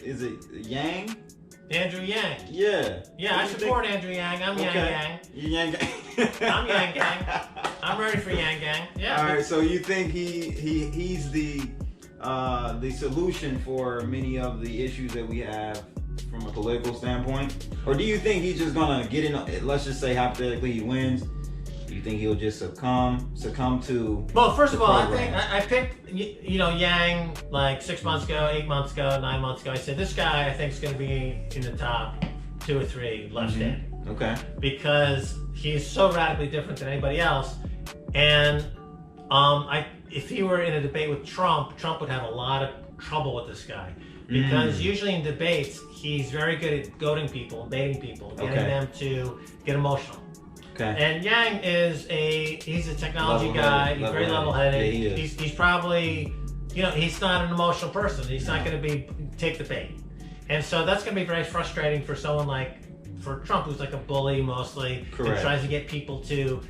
is it Yang? Andrew Yang. Yeah. Yeah, I support Andrew Yang. I'm Yang Gang. You Yang Gang. I'm Yang Gang. I'm ready for Yang Gang. Yeah. All right. So you think he's the solution for many of the issues that we have from a political standpoint, or do you think he's just gonna get in? Let's just say hypothetically he wins. Do you think he'll just succumb to? Well, first of all, I picked Yang like 6 months ago, 8 months ago, 9 months ago. I said this guy I think is going to be in the top 2 or 3 left-handed. Okay. Because he's so radically different than anybody else, and if he were in a debate with Trump would have a lot of trouble with this guy. Because usually in debates, he's very good at goading people, baiting people, getting them to get emotional. Okay. And Yang is he's a technology guy. He's very level-headed. Yeah, he's probably, he's not an emotional person. He's not going to take the bait. And so that's going to be very frustrating for someone for Trump, who's like a bully mostly. Correct. And tries to get people to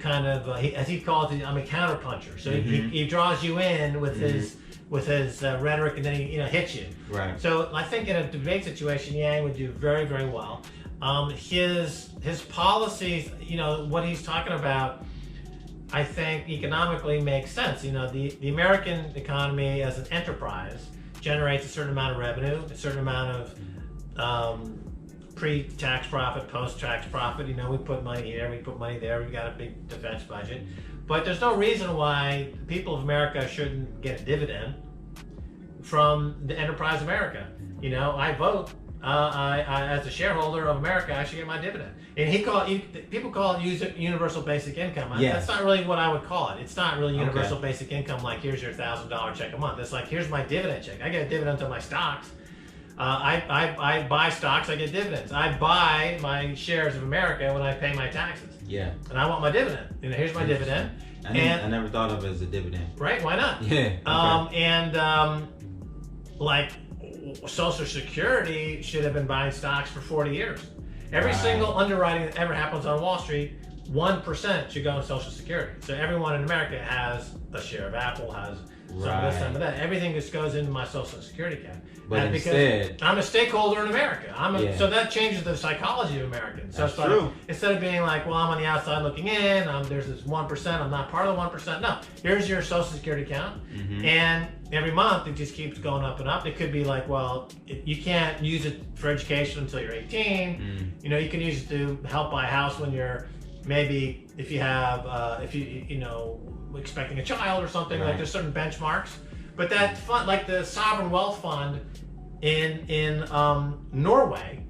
kind of, as he calls it, I'm a counterpuncher. So he draws you in with his rhetoric, and then he hits you. Right. So I think in a debate situation, Yang would do very, very well. His policies, what he's talking about, I think economically makes sense. The American economy as an enterprise generates a certain amount of revenue, a certain amount of pre-tax profit, post-tax profit. We put money here, we put money there. We've got a big defense budget, but there's no reason why the people of America shouldn't get a dividend from the enterprise America. I vote. I as a shareholder of America, I should get my dividend. And people call it universal basic income. That's not really what I would call it. It's not really universal basic income. Like, here's your $1,000 check a month. It's like, here's my dividend check. I get a dividend on my stocks. I buy stocks. I get dividends. I buy my shares of America when I pay my taxes. Yeah. And I want my dividend. Here's my dividend. I never thought of it as a dividend. Right? Why not? Yeah. Okay. Like Social Security should have been buying stocks for 40 years. Every single underwriting that ever happens on Wall Street, 1% should go in Social Security. So everyone in America has a share of Apple, has some of this, some of that. Everything just goes into my Social Security account. But instead, I'm a stakeholder in America. So that changes the psychology of Americans. So that's true. Instead of being like, well, I'm on the outside looking in, there's this 1%, I'm not part of the 1%. No, here's your Social Security account. And every month it just keeps going up and up. It could be like, well, you can't use it for education until you're 18. You can use it to help buy a house when you're maybe, if you have, expecting a child or something. Like, there's certain benchmarks. But that fund, like the sovereign wealth fund in Norway,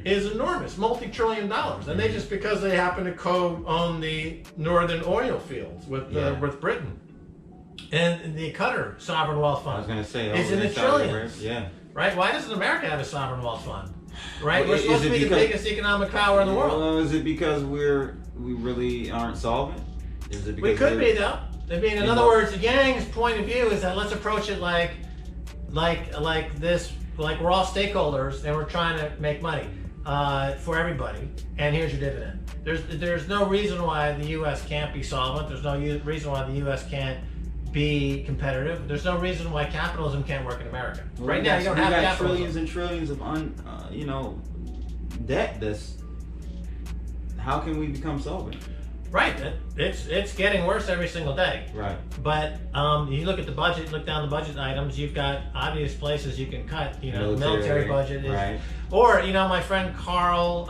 is enormous, multi-trillion dollars, and they just because they happen to co-own the northern oil fields with Britain, and the Qatar sovereign wealth fund. I was going to say is in the trillions. Yeah. Right? Why doesn't America have a sovereign wealth fund? Right? We're supposed to be the biggest economic power in the world. Well, is it because we really aren't solvent? Is it because we could be though? In other words, Yang's point of view is that let's approach it like this, like we're all stakeholders and we're trying to make money for everybody, and here's your dividend. There's no reason why the U.S. can't be solvent. There's no reason why the U.S. can't be competitive. There's no reason why capitalism can't work in America. Well, right now, you don't have capitalism. Trillions and trillions of debt. How can we become solvent? Right, it's getting worse every single day. Right. But you look at the budget, look down the budget items. You've got obvious places you can cut. The military budget is, right. Or my friend Carl,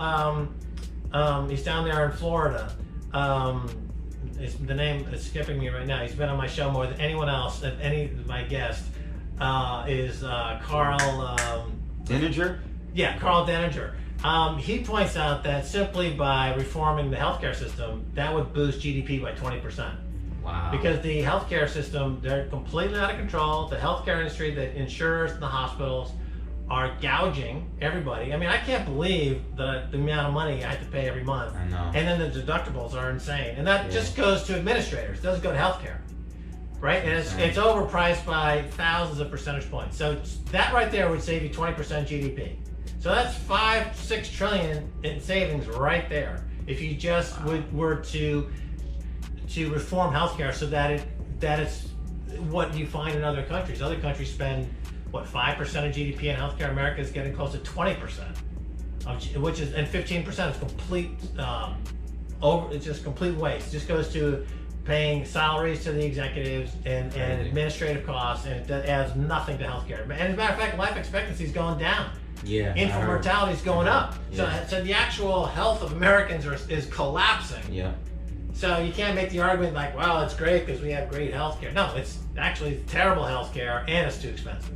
he's down there in Florida. The name is skipping me right now. He's been on my show more than anyone else. Than any of my guests is Carl Denninger. Yeah, Carl Denninger. He points out that simply by reforming the healthcare system, that would boost GDP by 20%. Wow. Because the healthcare system, they're completely out of control. The healthcare industry, the insurers, and the hospitals are gouging everybody. I can't believe the amount of money I have to pay every month. I know. And then the deductibles are insane. And that just goes to administrators. It doesn't go to healthcare. Right? And it's overpriced by thousands of percentage points. So that right there would save you 20% GDP. So that's 5-6 trillion in savings right there. If you just were to reform healthcare so that it's what you find in other countries. Other countries spend what, 5% of GDP in healthcare. America is getting close to 20%, which is, and 15% is complete it's just complete waste. It just goes to paying salaries to the executives and administrative costs, and it adds nothing to healthcare. And as a matter of fact, life expectancy is going down. Yeah. Infant mortality is going up. Yeah. So the actual health of Americans is collapsing. Yeah. So you can't make the argument like, well, it's great because we have great healthcare. No, it's actually terrible healthcare and it's too expensive.